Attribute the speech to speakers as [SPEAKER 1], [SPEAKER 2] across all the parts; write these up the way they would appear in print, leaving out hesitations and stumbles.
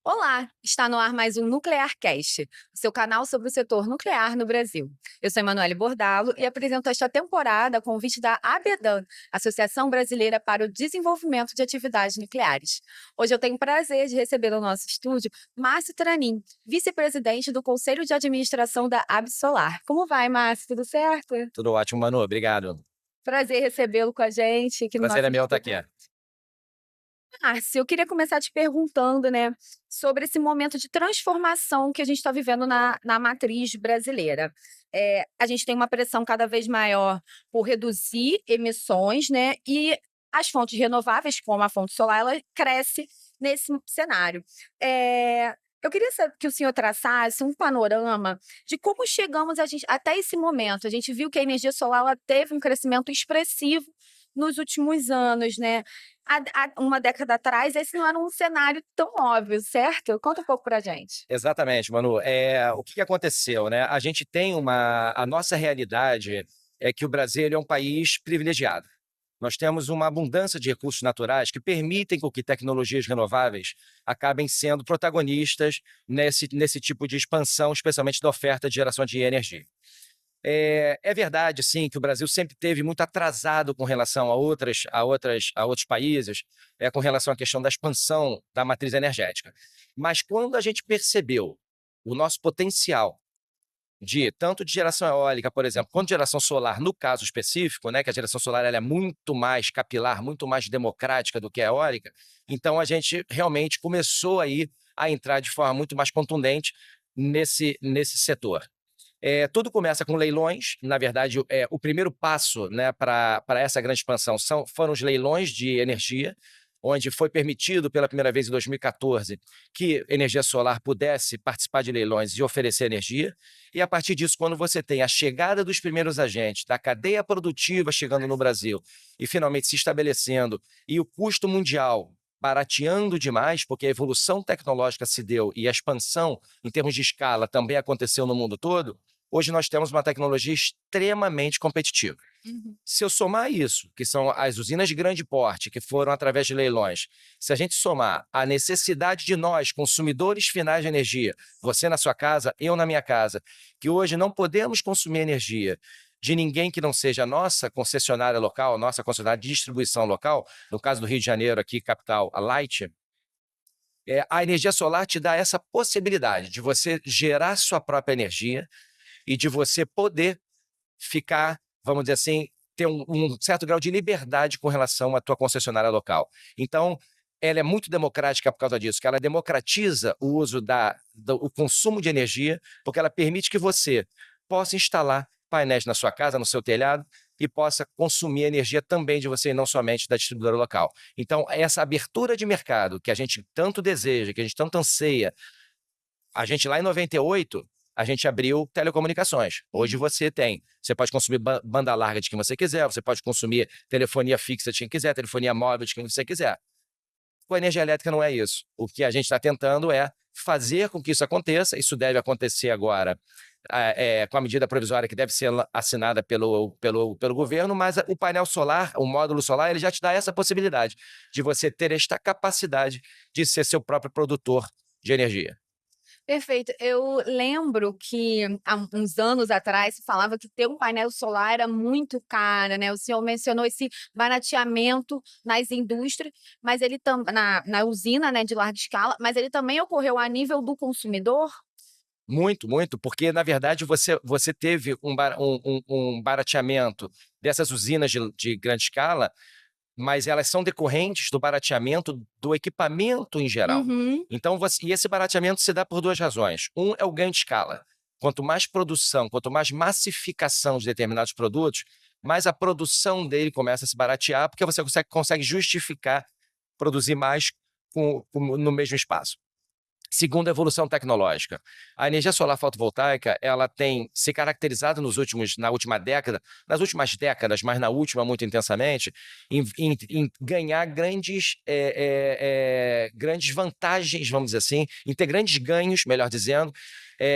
[SPEAKER 1] Olá, está no ar mais um Nuclearcast, o seu canal sobre o setor nuclear no Brasil. Eu sou Emanuele Bordalo e apresento esta temporada a convite da ABEDAN, Associação Brasileira para o Desenvolvimento de Atividades Nucleares. Hoje eu tenho o prazer de receber no nosso estúdio Márcio Tranin, vice-presidente do Conselho de Administração da Absolar. Como vai, Márcio? Tudo certo?
[SPEAKER 2] Tudo ótimo, Manu. Obrigado.
[SPEAKER 1] Prazer recebê-lo com a gente aqui no
[SPEAKER 2] Prazer
[SPEAKER 1] nosso
[SPEAKER 2] é meu estar aqui.
[SPEAKER 1] estúdio. Márcio, eu queria começar te perguntando, né, sobre esse momento de transformação que a gente está vivendo na matriz brasileira. A gente tem uma pressão cada vez maior por reduzir emissões, né, e as fontes renováveis, como a fonte solar, ela cresce nesse cenário. Eu queria saber que o senhor traçasse um panorama de como chegamos até esse momento. A gente viu que a energia solar ela teve um crescimento expressivo nos últimos anos, né? Há uma década atrás, esse não era um cenário tão óbvio, certo? Conta um pouco pra gente.
[SPEAKER 2] Exatamente, Manu. O que aconteceu, né? A gente tem a nossa realidade é que o Brasil ele é um país privilegiado. Nós temos uma abundância de recursos naturais que permitem com que tecnologias renováveis acabem sendo protagonistas nesse tipo de expansão, especialmente da oferta de geração de energia. É verdade, sim, que o Brasil sempre teve muito atrasado com relação a outros países, com relação à questão da expansão da matriz energética. Mas quando a gente percebeu o nosso potencial tanto de geração eólica, por exemplo, quanto de geração solar, no caso específico, né, que a geração solar ela é muito mais capilar, muito mais democrática do que a eólica, então a gente realmente começou aí a entrar de forma muito mais contundente nesse setor. Tudo começa com leilões. Na verdade, o primeiro passo, né, para essa grande expansão foram os leilões de energia, onde foi permitido pela primeira vez em 2014 que energia solar pudesse participar de leilões e oferecer energia. E a partir disso, quando você tem a chegada dos primeiros agentes da cadeia produtiva chegando no Brasil e finalmente se estabelecendo, e o custo mundial barateando demais, porque a evolução tecnológica se deu e a expansão em termos de escala também aconteceu no mundo todo, hoje nós temos uma tecnologia extremamente competitiva.
[SPEAKER 1] Uhum.
[SPEAKER 2] Se eu somar isso, que são as usinas de grande porte, que foram através de leilões, se a gente somar a necessidade de nós, consumidores finais de energia, você na sua casa, eu na minha casa, que hoje não podemos consumir energia de ninguém que não seja a nossa concessionária local, nossa concessionária de distribuição local, no caso do Rio de Janeiro, aqui, capital, a Light, a energia solar te dá essa possibilidade de você gerar sua própria energia e de você poder ficar, vamos dizer assim, ter um certo grau de liberdade com relação à tua concessionária local. Então, ela é muito democrática por causa disso, que ela democratiza o uso o consumo de energia, porque ela permite que você possa instalar painéis na sua casa, no seu telhado, e possa consumir energia também de você e não somente da distribuidora local. Então, essa abertura de mercado que a gente tanto deseja, que a gente tanto anseia, a gente lá em 98, a gente abriu telecomunicações. Hoje
[SPEAKER 1] Uhum.
[SPEAKER 2] você pode consumir banda larga de quem você quiser, você pode consumir telefonia fixa de quem quiser, telefonia móvel de quem você quiser. Com a energia elétrica não é isso. O que a gente está tentando é fazer com que isso aconteça. Isso deve acontecer agora com a medida provisória que deve ser assinada pelo governo, mas o painel solar, o módulo solar, ele já te dá essa possibilidade de você ter esta capacidade de ser seu próprio produtor de energia.
[SPEAKER 1] Perfeito. Eu lembro que há uns anos atrás se falava que ter um painel solar era muito caro, né? O senhor mencionou esse barateamento nas indústrias, mas ele na usina, né, de larga escala, mas ele também ocorreu a nível do consumidor?
[SPEAKER 2] Muito, muito, porque na verdade você teve um barateamento dessas usinas de grande escala, mas elas são decorrentes do barateamento do equipamento em geral.
[SPEAKER 1] Uhum.
[SPEAKER 2] Então, e esse barateamento se dá por duas razões. Um é o ganho de escala. Quanto mais produção, quanto mais massificação de determinados produtos, mais a produção dele começa a se baratear, porque você consegue justificar produzir mais no mesmo espaço. Segundo, a evolução tecnológica. A energia solar fotovoltaica, ela tem se caracterizado nas últimas décadas, mas na última muito intensamente, em ganhar grandes vantagens, vamos dizer assim, em ter grandes ganhos, melhor dizendo,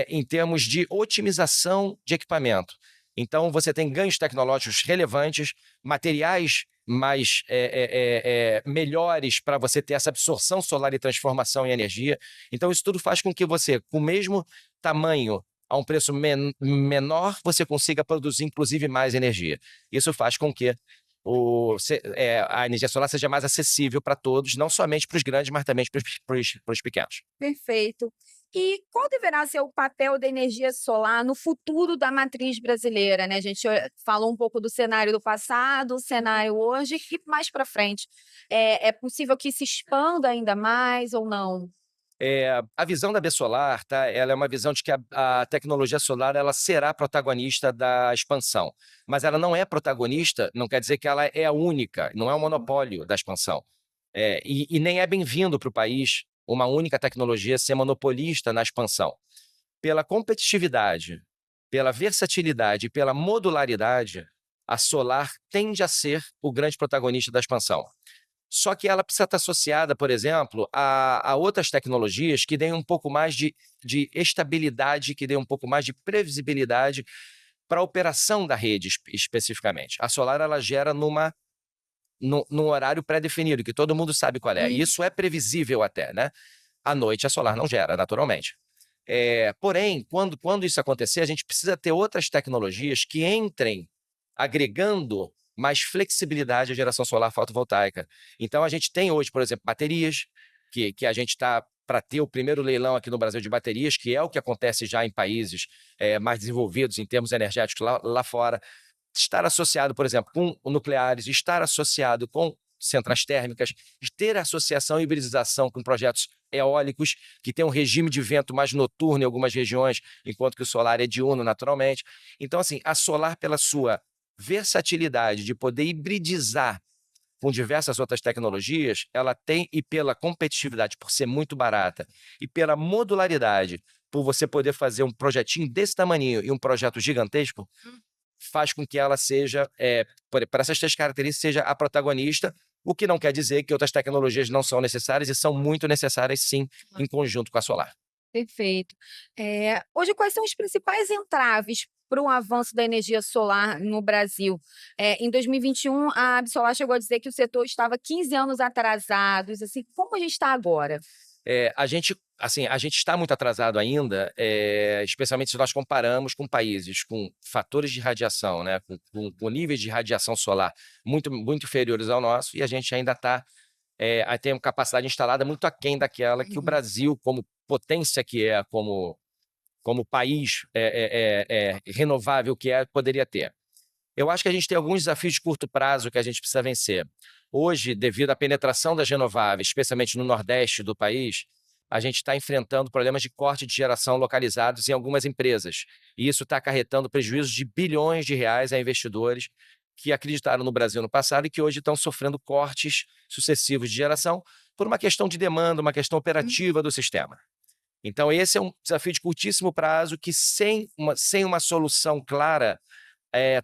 [SPEAKER 2] em termos de otimização de equipamento. Então, você tem ganhos tecnológicos relevantes, materiais mais melhores para você ter essa absorção solar e transformação em energia. Então, isso tudo faz com que você, com o mesmo tamanho, a um preço menor, você consiga produzir, inclusive, mais energia. Isso faz com que a energia solar seja mais acessível para todos, não somente para os grandes, mas também para os pequenos.
[SPEAKER 1] Perfeito. E qual deverá ser o papel da energia solar no futuro da matriz brasileira, né? A gente falou um pouco do cenário do passado, o cenário hoje e mais para frente. É possível que se expanda ainda mais ou não?
[SPEAKER 2] A visão da B-Solar, tá? Ela é uma visão de que a tecnologia solar ela será protagonista da expansão. Mas ela não é protagonista, não quer dizer que ela é a única, não é um monopólio da expansão. E nem é bem-vindo para o país uma única tecnologia ser monopolista na expansão. Pela competitividade, pela versatilidade e pela modularidade, a solar tende a ser o grande protagonista da expansão. Só que ela precisa estar associada, por exemplo, a outras tecnologias que deem um pouco mais de estabilidade, que deem um pouco mais de previsibilidade para a operação da rede especificamente. A solar ela gera num horário pré-definido, que todo mundo sabe qual é. E isso é previsível até, né? À noite a solar não gera, naturalmente. Porém, quando isso acontecer, a gente precisa ter outras tecnologias que entrem agregando mais flexibilidade à geração solar fotovoltaica. Então, a gente tem hoje, por exemplo, baterias, que a gente está para ter o primeiro leilão aqui no Brasil de baterias, que é o que acontece já em países mais desenvolvidos em termos energéticos lá fora. Estar associado, por exemplo, com nucleares, estar associado com centrais térmicas, ter associação e hibridização com projetos eólicos, que tem um regime de vento mais noturno em algumas regiões, enquanto que o solar é diurno naturalmente. Então, assim, a solar, pela sua versatilidade de poder hibridizar com diversas outras tecnologias, ela tem, e pela competitividade, por ser muito barata, e pela modularidade, por você poder fazer um projetinho desse tamanho e um projeto gigantesco, faz com que ela seja, por essas três características, seja a protagonista, o que não quer dizer que outras tecnologias não são necessárias, e são muito necessárias, sim, em conjunto com a solar.
[SPEAKER 1] Perfeito. Hoje, quais são os principais entraves para o avanço da energia solar no Brasil? Em 2021, a Absolar chegou a dizer que o setor estava 15 anos atrasados. Assim, como a gente está agora?
[SPEAKER 2] A gente está muito atrasado ainda, especialmente se nós comparamos com países com fatores de radiação, né, com níveis de radiação solar muito, muito inferiores ao nosso, e a gente ainda tem uma capacidade instalada muito aquém daquela que o Brasil, como potência que é, como país renovável que é, poderia ter. Eu acho que a gente tem alguns desafios de curto prazo que a gente precisa vencer. Hoje, devido à penetração das renováveis, especialmente no Nordeste do país, a gente está enfrentando problemas de corte de geração localizados em algumas empresas. E isso está acarretando prejuízos de bilhões de reais a investidores que acreditaram no Brasil no passado e que hoje estão sofrendo cortes sucessivos de geração por uma questão de demanda, uma questão operativa do sistema. Então, esse é um desafio de curtíssimo prazo que, sem uma solução clara,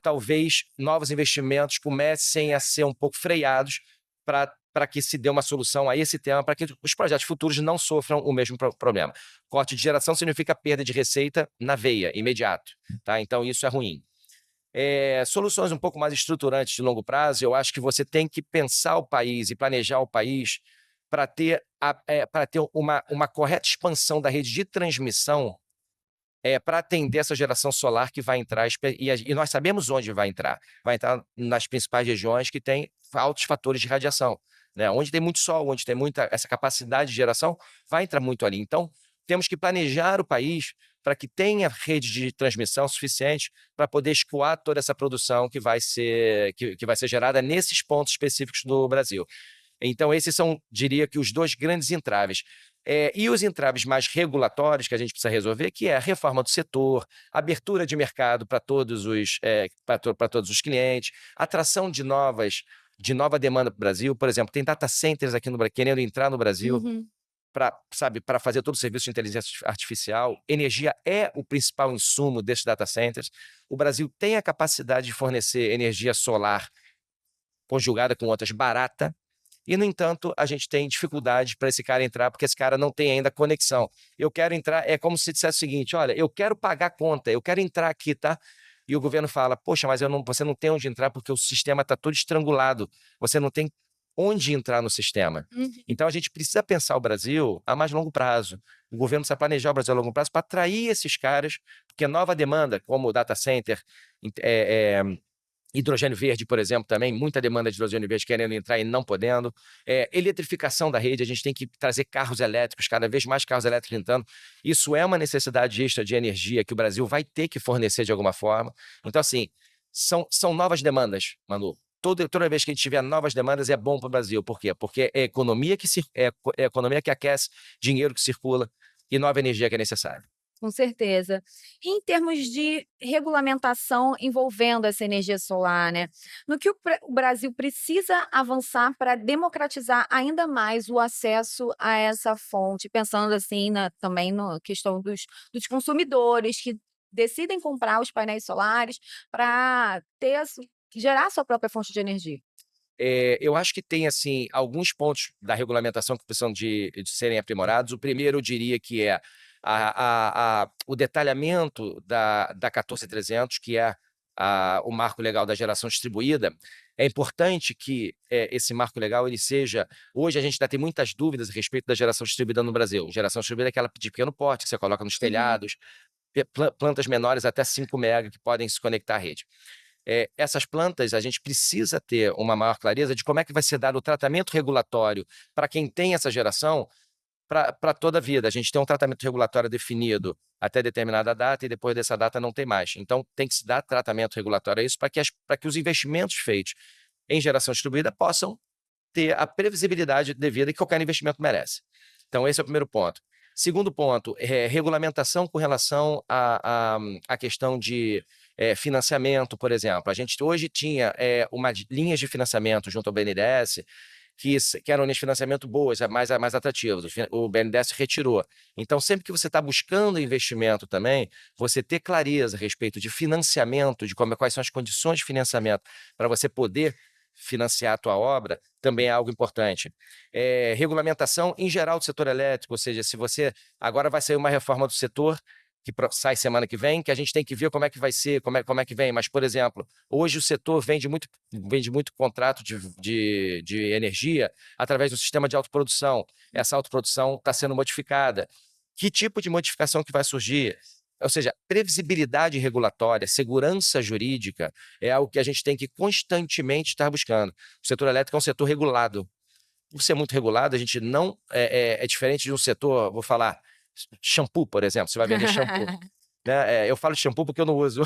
[SPEAKER 2] talvez novos investimentos comecem a ser um pouco freados para que se dê uma solução a esse tema, para que os projetos futuros não sofram o mesmo problema. Corte de geração significa perda de receita na veia, imediato. Tá? Então, isso é ruim. Soluções um pouco mais estruturantes de longo prazo, eu acho que você tem que pensar o país e planejar o país para ter uma correta expansão da rede de transmissão para atender essa geração solar que vai entrar, e nós sabemos onde vai entrar. Vai entrar nas principais regiões que têm altos fatores de radiação, né? Onde tem muito sol, onde tem muita essa capacidade de geração, vai entrar muito ali. Então, temos que planejar o país para que tenha rede de transmissão suficiente para poder escoar toda essa produção que vai ser gerada nesses pontos específicos do Brasil. Então, esses são, diria que, os dois grandes entraves. E os entraves mais regulatórios que a gente precisa resolver, que é a reforma do setor, abertura de mercado para todos os clientes, atração de nova demanda para o Brasil. Por exemplo, tem data centers aqui no Brasil querendo entrar no Brasil para fazer todo o serviço de inteligência artificial. Energia é o principal insumo desses data centers. O Brasil tem a capacidade de fornecer energia solar conjugada com outras barata. E, no entanto, a gente tem dificuldade para esse cara entrar, porque esse cara não tem ainda conexão. Eu quero entrar, é como se dissesse o seguinte: olha, eu quero pagar a conta, eu quero entrar aqui, tá? e o governo fala, poxa, mas você não tem onde entrar porque o sistema está todo estrangulado, você não tem onde entrar no sistema. Então a gente precisa pensar o Brasil a mais longo prazo. O governo precisa planejar o Brasil a longo prazo para atrair esses caras, porque nova demanda, como o data center, hidrogênio verde, por exemplo, também, muita demanda de hidrogênio verde querendo entrar e não podendo. Eletrificação da rede, a gente tem que trazer carros elétricos, cada vez mais carros elétricos entrando. Isso é uma necessidade extra de energia que o Brasil vai ter que fornecer de alguma forma. Então, assim, são novas demandas, Manu. Toda vez que a gente tiver novas demandas é bom para o Brasil. Por quê? Porque é economia é economia que aquece, dinheiro que circula e nova energia que é necessária.
[SPEAKER 1] Com certeza. E em termos de regulamentação envolvendo essa energia solar, né? No que o Brasil precisa avançar para democratizar ainda mais o acesso a essa fonte, pensando assim também na questão dos consumidores que decidem comprar os painéis solares para gerar sua própria fonte de energia.
[SPEAKER 2] Eu acho que tem assim alguns pontos da regulamentação que precisam de serem aprimorados. O primeiro, eu diria que é o detalhamento da 14300, que é o marco legal da geração distribuída. É importante que esse marco legal ele seja... Hoje a gente ainda tem muitas dúvidas a respeito da geração distribuída no Brasil. Geração distribuída é aquela de pequeno porte que você coloca nos telhados, plantas menores até 5 mega que podem se conectar à rede. Essas plantas, a gente precisa ter uma maior clareza de como é que vai ser dado o tratamento regulatório para quem tem essa geração para toda a vida. A gente tem um tratamento regulatório definido até determinada data e depois dessa data não tem mais. Então, tem que se dar tratamento regulatório a isso para que os investimentos feitos em geração distribuída possam ter a previsibilidade devida que qualquer investimento merece. Então, esse é o primeiro ponto. Segundo ponto, regulamentação com relação à questão de financiamento, por exemplo. A gente hoje tinha linhas de financiamento junto ao BNDES que eram linhas de financiamento boas, mais atrativas. O BNDES retirou. Então, sempre que você está buscando investimento também, você ter clareza a respeito de financiamento, de quais são as condições de financiamento para você poder financiar a tua obra, também é algo importante. Regulamentação em geral do setor elétrico, ou seja, se você... Agora vai sair uma reforma do setor, que sai semana que vem, que a gente tem que ver como é que vai ser, como é que vem. Mas, por exemplo, hoje o setor vende muito contrato de energia através do sistema de autoprodução. Essa autoprodução está sendo modificada. Que tipo de modificação que vai surgir? Ou seja, previsibilidade regulatória, segurança jurídica é algo que a gente tem que constantemente estar buscando. O setor elétrico é um setor regulado. Por ser muito regulado, a gente não é diferente de um setor, vou falar, shampoo, por exemplo. Você vai vender shampoo. Né? Eu falo de shampoo porque eu não uso.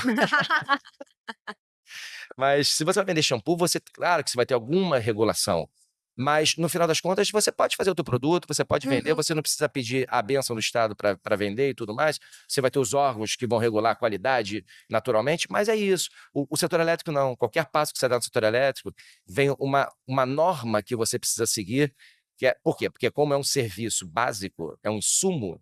[SPEAKER 2] Mas se você vai vender shampoo, claro que você vai ter alguma regulação. Mas, no final das contas, você pode fazer o teu produto, você pode vender, você não precisa pedir a bênção do Estado para vender e tudo mais. Você vai ter os órgãos que vão regular a qualidade naturalmente, mas é isso. O setor elétrico não. Qualquer passo que você dá no setor elétrico, vem uma norma que você precisa seguir. Por quê? Porque como é um serviço básico, é um insumo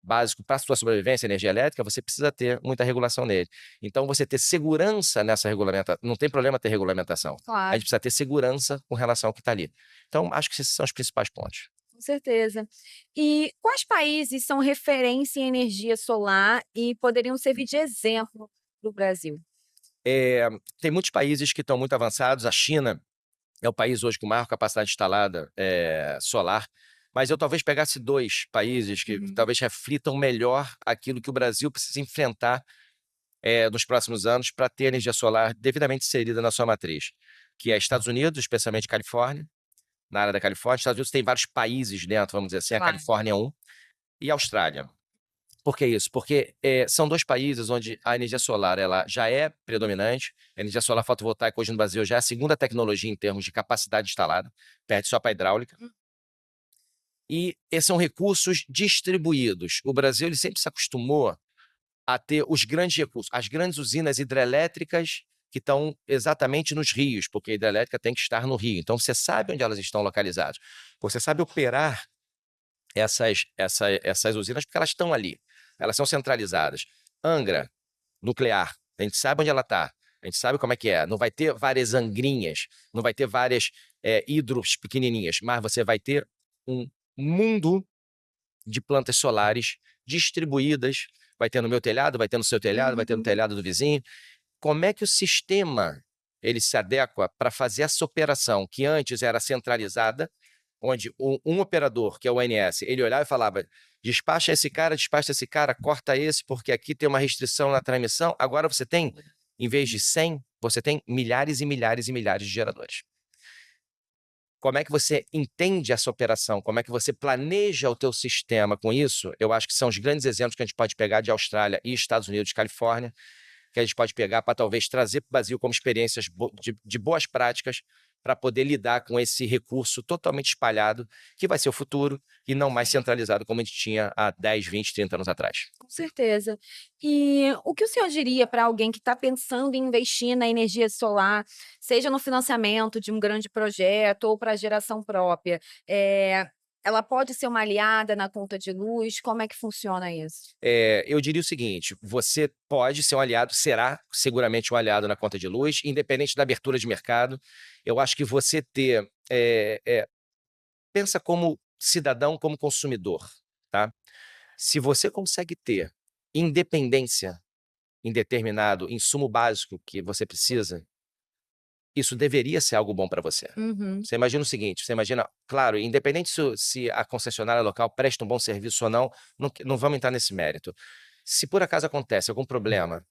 [SPEAKER 2] básico para a sua sobrevivência, energia elétrica, você precisa ter muita regulação nele. Então, você ter segurança nessa regulamentação, não tem problema ter regulamentação.
[SPEAKER 1] Claro.
[SPEAKER 2] A gente precisa ter segurança com relação ao que está ali. Então, acho que esses são os principais pontos.
[SPEAKER 1] Com certeza. E quais países são referência em energia solar e poderiam servir de exemplo para o Brasil?
[SPEAKER 2] Tem muitos países que estão muito avançados. A China é o país hoje com maior capacidade instalada solar. Mas eu talvez pegasse 2 países que talvez reflitam melhor aquilo que o Brasil precisa enfrentar nos próximos anos para ter energia solar devidamente inserida na sua matriz, que é Estados Unidos, especialmente Califórnia, na área da Califórnia. Estados Unidos tem vários países dentro, vamos dizer assim, a Califórnia é um, e a Austrália. Por que isso? Porque são 2 países onde a energia solar ela já é predominante. A energia solar fotovoltaica hoje no Brasil já é a segunda tecnologia em termos de capacidade instalada, perde só para a hidráulica. E esses são recursos distribuídos. O Brasil ele sempre se acostumou a ter os grandes recursos, as grandes usinas hidrelétricas que estão exatamente nos rios, porque a hidrelétrica tem que estar no rio. Então, você sabe onde elas estão localizadas. Você sabe operar essas usinas porque elas estão ali. Elas são centralizadas. Angra, nuclear, a gente sabe onde ela está. A gente sabe como é que é. Não vai ter várias angrinhas, não vai ter várias hidros pequenininhas, mas você vai ter um mundo de plantas solares distribuídas, vai ter no meu telhado, vai ter no seu telhado, vai ter no telhado do vizinho, como é que o sistema ele se adequa para fazer essa operação que antes era centralizada, onde um operador, que é o ONS, ele olhava e falava: despacha esse cara, corta esse, porque aqui tem uma restrição na transmissão. Agora você tem, em vez de 100, você tem milhares e milhares e milhares de geradores. Como é que você entende essa operação? Como é que você planeja o teu sistema com isso? Eu acho que são os grandes exemplos que a gente pode pegar de Austrália e Estados Unidos, Califórnia, que a gente pode pegar para talvez trazer para o Brasil como experiências de boas práticas para poder lidar com esse recurso totalmente espalhado, que vai ser o futuro, e não mais centralizado como a gente tinha há 10, 20, 30 anos atrás.
[SPEAKER 1] Com certeza. E o que o senhor diria para alguém que está pensando em investir na energia solar, seja no financiamento de um grande projeto ou para geração própria? Ela pode ser uma aliada na conta de luz? Como é que funciona isso?
[SPEAKER 2] Eu diria o seguinte: você pode ser um aliado, será seguramente um aliado na conta de luz, independente da abertura de mercado. Eu acho que você ter. Pensa como cidadão, como consumidor, tá? Se você consegue ter independência em determinado insumo básico que você precisa, isso deveria ser algo bom para você.
[SPEAKER 1] Uhum.
[SPEAKER 2] Você imagina o seguinte, você imagina, claro, independente se a concessionária local presta um bom serviço ou não, não vamos entrar nesse mérito. Se por acaso acontece algum problema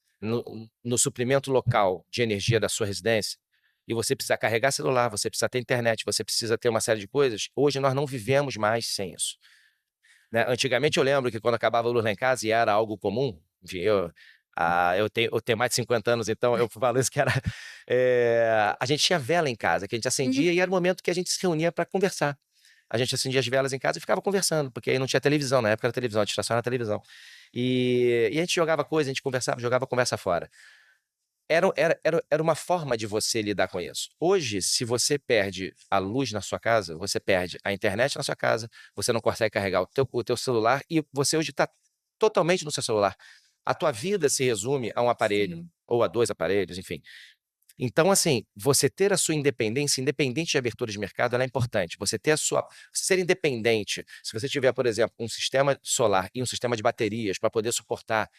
[SPEAKER 2] no suprimento local de energia da sua residência, e você precisa carregar celular, você precisa ter internet, você precisa ter uma série de coisas, hoje nós não vivemos mais sem isso, né? Antigamente eu lembro que quando acabava a luz lá em casa, e era algo comum, enfim, eu tenho mais de 50 anos, então eu falo isso que era. A gente tinha vela em casa, que a gente
[SPEAKER 1] Uhum.
[SPEAKER 2] acendia, e era o momento que a gente se reunia para conversar. A gente acendia as velas em casa e ficava conversando, porque aí não tinha televisão, na época era televisão, a distração era televisão. E a gente jogava coisa, a gente conversava, jogava conversa fora. Era uma forma de você lidar com isso. Hoje, se você perde a luz na sua casa, você perde a internet na sua casa, você não consegue carregar o teu celular, e você hoje está totalmente no seu celular. A tua vida se resume a um aparelho,
[SPEAKER 1] Sim.
[SPEAKER 2] ou a 2 aparelhos, enfim. Então, assim, você ter a sua independência, independente de abertura de mercado, ela é importante. Você ter a sua. Ser independente. Se você tiver, por exemplo, um sistema solar e um sistema de baterias para poder suportar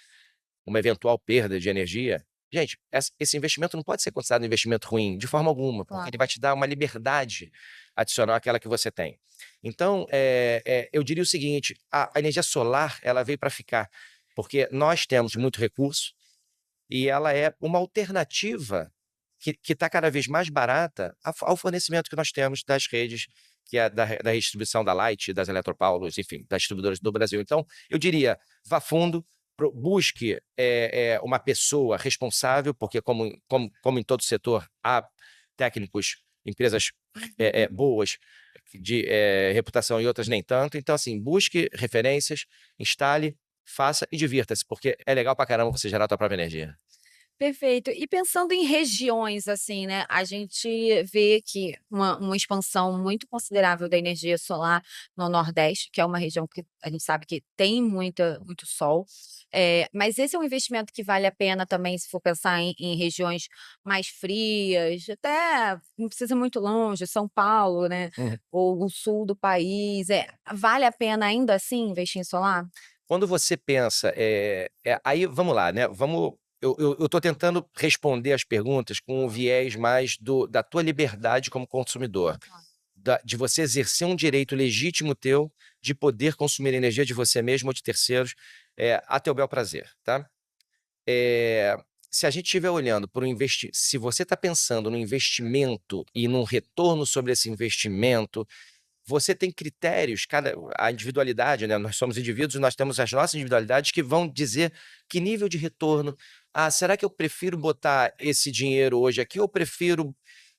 [SPEAKER 2] uma eventual perda de energia, gente, esse investimento não pode ser considerado um investimento ruim, de forma alguma, porque
[SPEAKER 1] Claro.
[SPEAKER 2] ele vai te dar uma liberdade adicional àquela que você tem. Então, eu diria o seguinte: a energia solar, ela veio para ficar, porque nós temos muito recurso, e ela é uma alternativa que está cada vez mais barata ao fornecimento que nós temos das redes, que é da distribuição da Light, das Eletropaulos, enfim, das distribuidoras do Brasil. Então, eu diria, vá fundo, busque uma pessoa responsável, porque como em todo setor, há técnicos, empresas boas, de reputação, e outras nem tanto. Então, assim, busque referências, instale, faça e divirta-se, porque é legal pra caramba você gerar a tua própria energia.
[SPEAKER 1] Perfeito. E pensando em regiões, assim, né, a gente vê que uma expansão muito considerável da energia solar no Nordeste, que é uma região que a gente sabe que tem muito sol, mas esse é um investimento que vale a pena também se for pensar em regiões mais frias, até não precisa ir muito longe, São Paulo, né,
[SPEAKER 2] Uhum.
[SPEAKER 1] ou o sul do país, vale a pena ainda assim investir em solar?
[SPEAKER 2] Quando você pensa, aí vamos lá, né? Eu estou tentando responder as perguntas com o viés mais da tua liberdade como consumidor,
[SPEAKER 1] Claro.
[SPEAKER 2] de você exercer um direito legítimo teu de poder consumir energia de você mesmo ou de terceiros, a teu bel prazer, tá? Eh, Se a gente estiver olhando por se você está pensando no investimento e num retorno sobre esse investimento, você tem critérios, a individualidade, né? Nós somos indivíduos, nós temos as nossas individualidades que vão dizer que nível de retorno. Ah, será que eu prefiro botar esse dinheiro hoje aqui, ou eu prefiro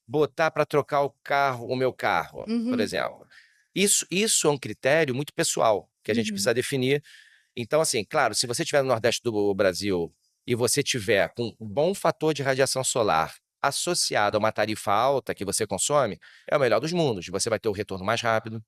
[SPEAKER 2] botar para trocar o meu carro, por
[SPEAKER 1] Uhum,
[SPEAKER 2] exemplo? Isso é um critério muito pessoal que a gente
[SPEAKER 1] uhum.
[SPEAKER 2] precisa definir. Então, assim, claro, se você estiver no Nordeste do Brasil e você tiver com um bom fator de radiação solar associado a uma tarifa alta que você consome, é o melhor dos mundos. Você vai ter o retorno mais rápido,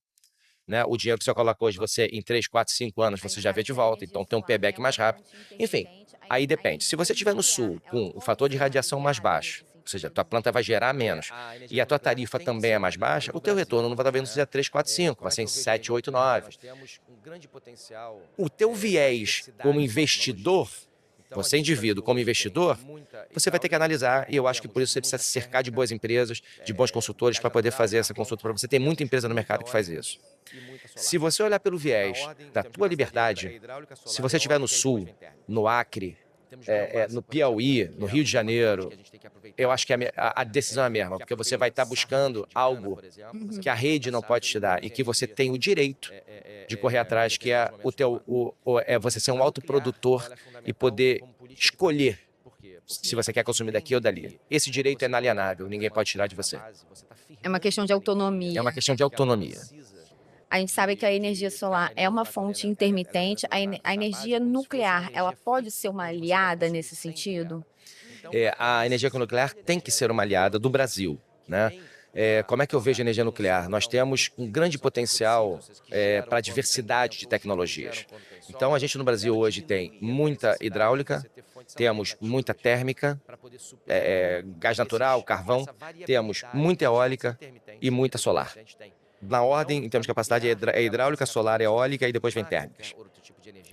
[SPEAKER 2] né? O dinheiro que você coloca hoje, você em 3, 4, 5 anos,
[SPEAKER 1] A
[SPEAKER 2] você
[SPEAKER 1] gente
[SPEAKER 2] já vê
[SPEAKER 1] sabe
[SPEAKER 2] de
[SPEAKER 1] que a
[SPEAKER 2] volta,
[SPEAKER 1] energia
[SPEAKER 2] então tem um
[SPEAKER 1] solar, né,
[SPEAKER 2] payback
[SPEAKER 1] é
[SPEAKER 2] mais
[SPEAKER 1] uma
[SPEAKER 2] rápido.
[SPEAKER 1] fonte
[SPEAKER 2] Enfim,
[SPEAKER 1] intermitente,
[SPEAKER 2] aí
[SPEAKER 1] a
[SPEAKER 2] depende. Se você estiver no
[SPEAKER 1] energia,
[SPEAKER 2] sul,
[SPEAKER 1] ela
[SPEAKER 2] com o fator
[SPEAKER 1] pode
[SPEAKER 2] de
[SPEAKER 1] ser uma
[SPEAKER 2] radiação mais
[SPEAKER 1] aliada nesse
[SPEAKER 2] baixo, ou seja, a
[SPEAKER 1] sentido?
[SPEAKER 2] tua planta vai gerar menos,
[SPEAKER 3] A energia
[SPEAKER 2] e a tua
[SPEAKER 3] nuclear
[SPEAKER 2] tarifa
[SPEAKER 3] tem que
[SPEAKER 2] também
[SPEAKER 3] ser
[SPEAKER 2] é
[SPEAKER 3] uma
[SPEAKER 2] mais
[SPEAKER 3] aliada
[SPEAKER 2] baixa,
[SPEAKER 3] do
[SPEAKER 2] o teu
[SPEAKER 3] Brasil,
[SPEAKER 2] retorno não vai talvez
[SPEAKER 3] né?
[SPEAKER 2] ser 3, 4, 5, vai
[SPEAKER 3] Como é
[SPEAKER 2] ser
[SPEAKER 3] que
[SPEAKER 2] em
[SPEAKER 3] eu vejo a
[SPEAKER 2] 7, 8,
[SPEAKER 3] energia nuclear?
[SPEAKER 2] 9.
[SPEAKER 3] Nós temos um grande potencial
[SPEAKER 2] O teu
[SPEAKER 3] para
[SPEAKER 2] viés como
[SPEAKER 3] diversidade de
[SPEAKER 2] investidor,
[SPEAKER 3] tecnologias.
[SPEAKER 2] você indivíduo, como investidor, você vai ter que analisar, e eu acho que por isso você precisa se cercar de boas empresas, de bons consultores para poder fazer essa consulta para você. Tem muita empresa no mercado que faz isso. Se você olhar pelo viés da tua liberdade, se você estiver no Sul, no Acre, no Piauí, no Rio de Janeiro, eu acho que a decisão é a mesma, porque você vai estar buscando algo que a rede não pode te dar e que você tem o direito de correr atrás, que é você ser um autoprodutor e poder escolher se você quer consumir daqui ou dali. Esse direito é inalienável, ninguém pode tirar de você.
[SPEAKER 1] É uma questão de
[SPEAKER 2] É uma
[SPEAKER 1] autonomia.
[SPEAKER 2] questão de autonomia.
[SPEAKER 1] A gente sabe que a energia solar é uma fonte intermitente. A energia nuclear, ela pode ser uma aliada nesse sentido?
[SPEAKER 2] A energia nuclear tem que ser uma aliada do Brasil, né? Como é que eu vejo a energia nuclear? Nós temos um grande potencial para a diversidade de tecnologias. Então, a gente no Brasil hoje tem muita hidráulica, temos muita térmica, gás natural, carvão, temos muita eólica e muita solar. Na ordem, em termos de capacidade, é hidráulica, solar, eólica e depois vem térmicas.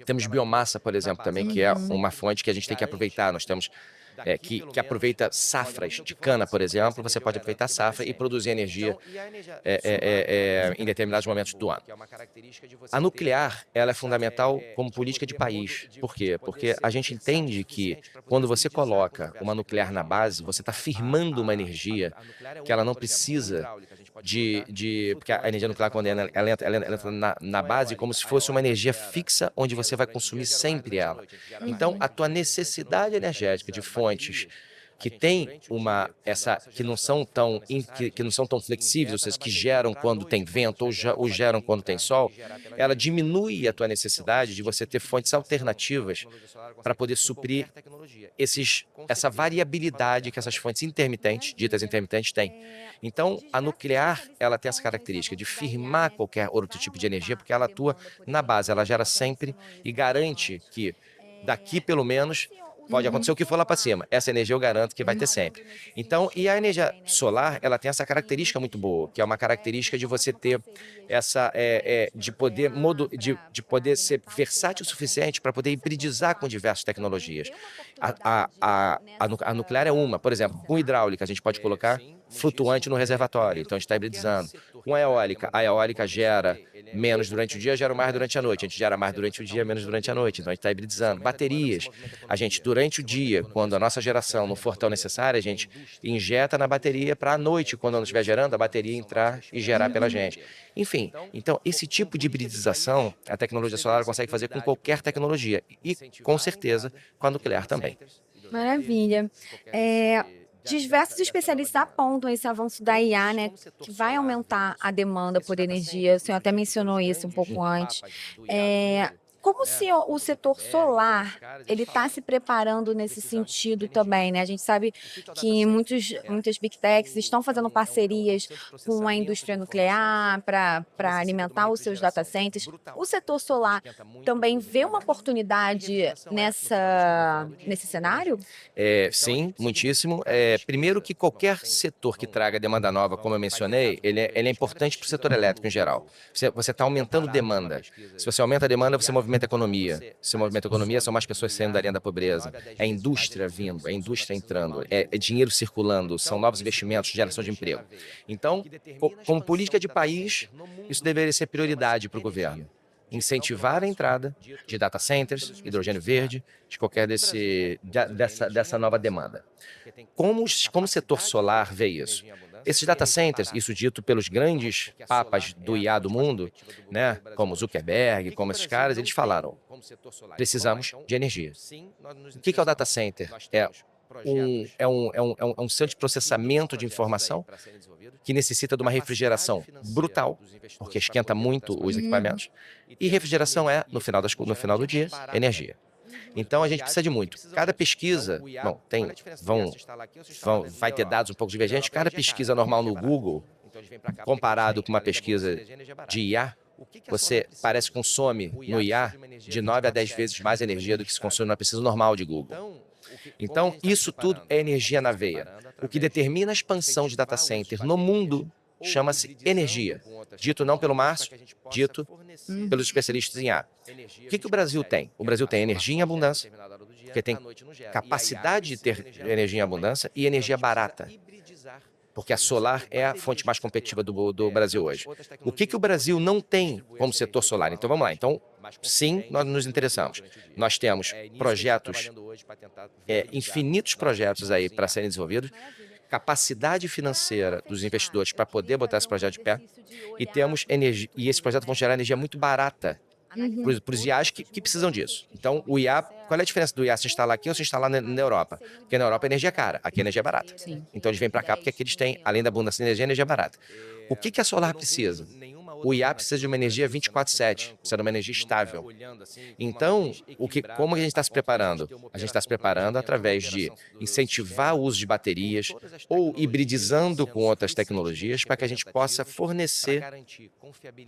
[SPEAKER 2] Temos biomassa, por exemplo, também, que é uma fonte que a gente tem que aproveitar. Nós temos que aproveita safras de cana, por exemplo, você pode aproveitar a safra e produzir energia em determinados momentos do ano. A nuclear, ela é fundamental como política de país. Por quê? Porque a gente entende que quando você coloca uma nuclear na base, você está firmando uma energia que ela não precisa porque a energia nuclear, quando ela entra na base, como se fosse uma energia fixa, onde você vai consumir sempre ela. Então, a tua necessidade energética de fontes que tem que não são tão flexíveis, ou seja, que geram quando tem vento ou geram quando tem sol, ela diminui a tua necessidade de você ter fontes alternativas para poder suprir essa variabilidade que essas fontes ditas intermitentes, têm. Então, a nuclear, ela tem essa característica de firmar qualquer outro tipo de energia, porque ela atua na base, ela gera sempre e garante que daqui, pelo menos, pode acontecer o que for lá para cima. Essa energia eu garanto que vai ter sempre. Então, e a energia solar, ela tem essa característica muito boa, que é uma característica de você ter de poder ser versátil o suficiente para poder hibridizar com diversas tecnologias. A nuclear é uma, por exemplo, com hidráulica a gente pode colocar flutuante no reservatório, então a gente está hibridizando. Com a eólica gera menos durante o dia, gera mais durante a noite. A gente gera mais durante o dia, menos durante a noite, então a gente está hibridizando. Baterias, a gente durante o dia, quando a nossa geração não for tão necessária, a gente injeta na bateria para à noite, quando não estiver gerando, a bateria entrar e gerar pela gente. Enfim, então esse tipo de hibridização, a tecnologia solar consegue fazer com qualquer tecnologia e, com certeza, com a nuclear também.
[SPEAKER 1] Maravilha. Diversos especialistas apontam esse avanço da IA, né, que vai aumentar a demanda por energia. O senhor até mencionou isso um pouco antes. Como o setor solar ele está se preparando nesse sentido também, né? A gente sabe que muitas Big Techs estão fazendo parcerias com a indústria nuclear para alimentar os seus data centers. O setor solar também vê uma oportunidade nesse cenário?
[SPEAKER 2] Sim, muitíssimo. Primeiro que qualquer setor que traga demanda nova, como eu mencionei, ele é importante para o setor elétrico em geral. Você está aumentando demanda. Se você aumenta a demanda, você movimenta a economia. Se você movimenta a economia, são mais pessoas saindo da linha da pobreza. É indústria vindo, é indústria entrando, é dinheiro circulando, são novos investimentos, geração de emprego. Então, como política de país, isso deveria ser prioridade para o governo. Incentivar a entrada de data centers, hidrogênio verde, de qualquer dessa nova demanda. Como o setor solar vê isso? Esses data centers, isso dito pelos grandes papas do IA do mundo, né, como Zuckerberg, como esses caras, eles falaram, precisamos de energia. O que é o data center? É um centro de processamento de informação que necessita de uma refrigeração brutal, porque esquenta muito os equipamentos, e refrigeração no final do dia, energia. Então a gente precisa de muito. Cada pesquisa, vai ter dados um pouco divergentes, cada pesquisa normal no Google, comparado com uma pesquisa de IA, você parece que consome no IA de 9 a 10 vezes mais energia do que se consome na pesquisa normal de Google. Então, isso tudo é energia na veia. O que determina a expansão de data center no mundo chama-se energia. Dito não pelo Márcio, dito pelos especialistas em IA. O que o Brasil tem? O Brasil tem energia em abundância, porque tem capacidade de ter energia em abundância e energia barata, porque a solar é a fonte mais competitiva do Brasil hoje. O que o Brasil não tem como setor solar? Então, vamos lá. Então, sim, nós nos interessamos. Nós temos projetos, infinitos projetos aí para serem desenvolvidos, capacidade financeira dos investidores para poder botar esse projeto de pé, e temos energia, e esses projetos vão gerar energia muito barata para os IAs que precisam disso. Então, o IA, qual é a diferença do IA se instalar aqui ou se instalar na Europa? Porque na Europa a energia é cara, aqui a energia é barata.
[SPEAKER 1] Sim.
[SPEAKER 2] Então, eles vêm para cá porque aqui eles têm, além da abundância de energia, energia barata. O que a solar precisa? O IA precisa de uma energia 24/7, precisa de uma energia estável. Então, como a gente está se preparando? A gente está se preparando através de incentivar o uso de baterias ou hibridizando com outras tecnologias para que a gente possa fornecer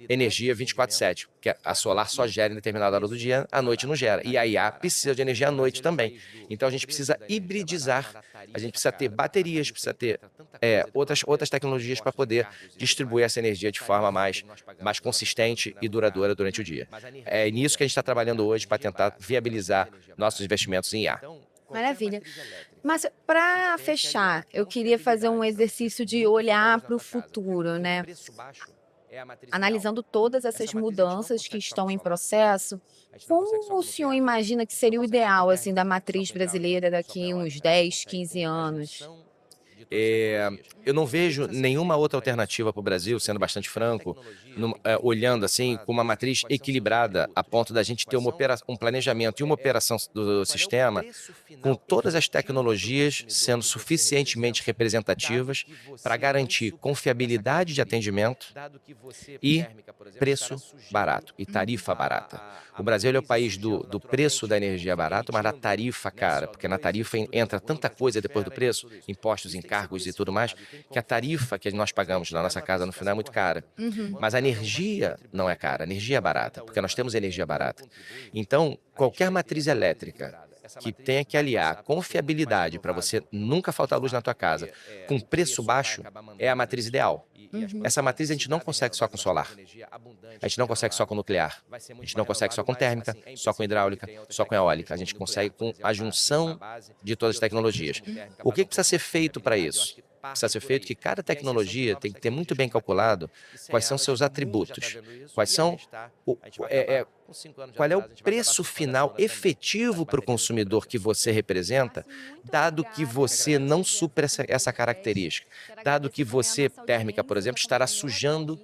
[SPEAKER 2] energia 24/7, porque a solar só gera em determinada hora do dia, à noite não gera. E a IA precisa de energia à noite também. Então, a gente precisa hibridizar, a gente precisa ter baterias, precisa ter outras tecnologias para poder distribuir essa energia de forma mais consistente e duradoura durante o dia. É nisso que a gente está trabalhando hoje para tentar viabilizar nossos investimentos em IA.
[SPEAKER 1] Maravilha. Mas para fechar, eu queria fazer um exercício de olhar para o futuro, né? Analisando todas essas mudanças que estão em processo, como o senhor imagina que seria o ideal assim da matriz brasileira daqui uns 10, 15 anos?
[SPEAKER 2] Eu não vejo nenhuma outra alternativa para o Brasil, sendo bastante franco, olhando assim com uma matriz equilibrada, a ponto da gente ter um planejamento e uma operação do sistema com todas as tecnologias sendo suficientemente representativas para garantir confiabilidade de atendimento e preço barato e tarifa barata. O Brasil é o país do preço da energia barato, mas da tarifa cara, porque na tarifa entra tanta coisa depois do preço, impostos, encargos e tudo mais, que a tarifa que nós pagamos na nossa casa no final é muito cara. Mas a energia não é cara, a energia é barata, porque nós temos energia barata. Então, qualquer matriz elétrica que tenha que aliar confiabilidade para você nunca faltar luz na tua casa com preço baixo é a matriz ideal. Essa matriz a gente não consegue só com solar, a gente não consegue só com nuclear, a gente não consegue só com térmica, só com hidráulica, só com eólica, a gente consegue com a junção de todas as tecnologias. O que precisa ser feito para isso? Precisa ser feito que cada tecnologia tem que ter muito bem calculado quais são seus atributos, qual é o preço final efetivo para o consumidor que você representa, dado que você não supra essa característica, dado que você, térmica, por exemplo, estará sujando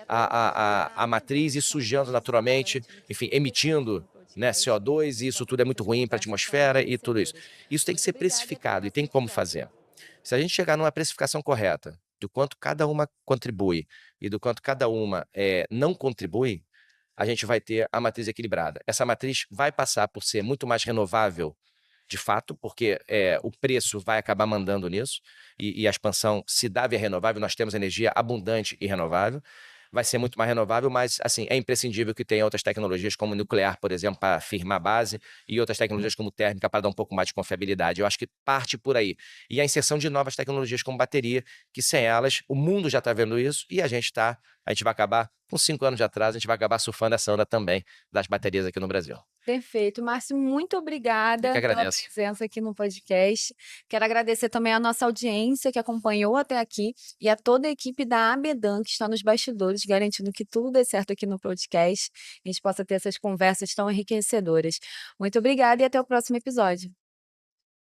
[SPEAKER 2] a matriz e sujando naturalmente, enfim, emitindo, né, CO2, e isso tudo é muito ruim para a atmosfera e tudo isso. Isso tem que ser precificado e tem como fazer. Se a gente chegar numa precificação correta do quanto cada uma contribui e do quanto cada uma não contribui, a gente vai ter a matriz equilibrada. Essa matriz vai passar por ser muito mais renovável, de fato, porque o preço vai acabar mandando nisso, e a expansão se dá via renovável, nós temos energia abundante e renovável, vai ser muito mais renovável, mas assim, é imprescindível que tenha outras tecnologias como nuclear, por exemplo, para firmar a base, e outras tecnologias como térmica para dar um pouco mais de confiabilidade. Eu acho que parte por aí. E a inserção de novas tecnologias como bateria, que sem elas, o mundo já está vendo isso, e a gente vai acabar, com 5 anos de atraso, a gente vai acabar surfando essa onda também das baterias aqui no Brasil.
[SPEAKER 1] Perfeito. Márcio, muito obrigada
[SPEAKER 2] Eu que
[SPEAKER 1] pela
[SPEAKER 2] agradeço.
[SPEAKER 1] presença aqui no podcast. Quero agradecer também a nossa audiência que acompanhou até aqui e a toda a equipe da Abedan que está nos bastidores, garantindo que tudo dê certo aqui no podcast, a gente possa ter essas conversas tão enriquecedoras. Muito obrigada e até o próximo episódio.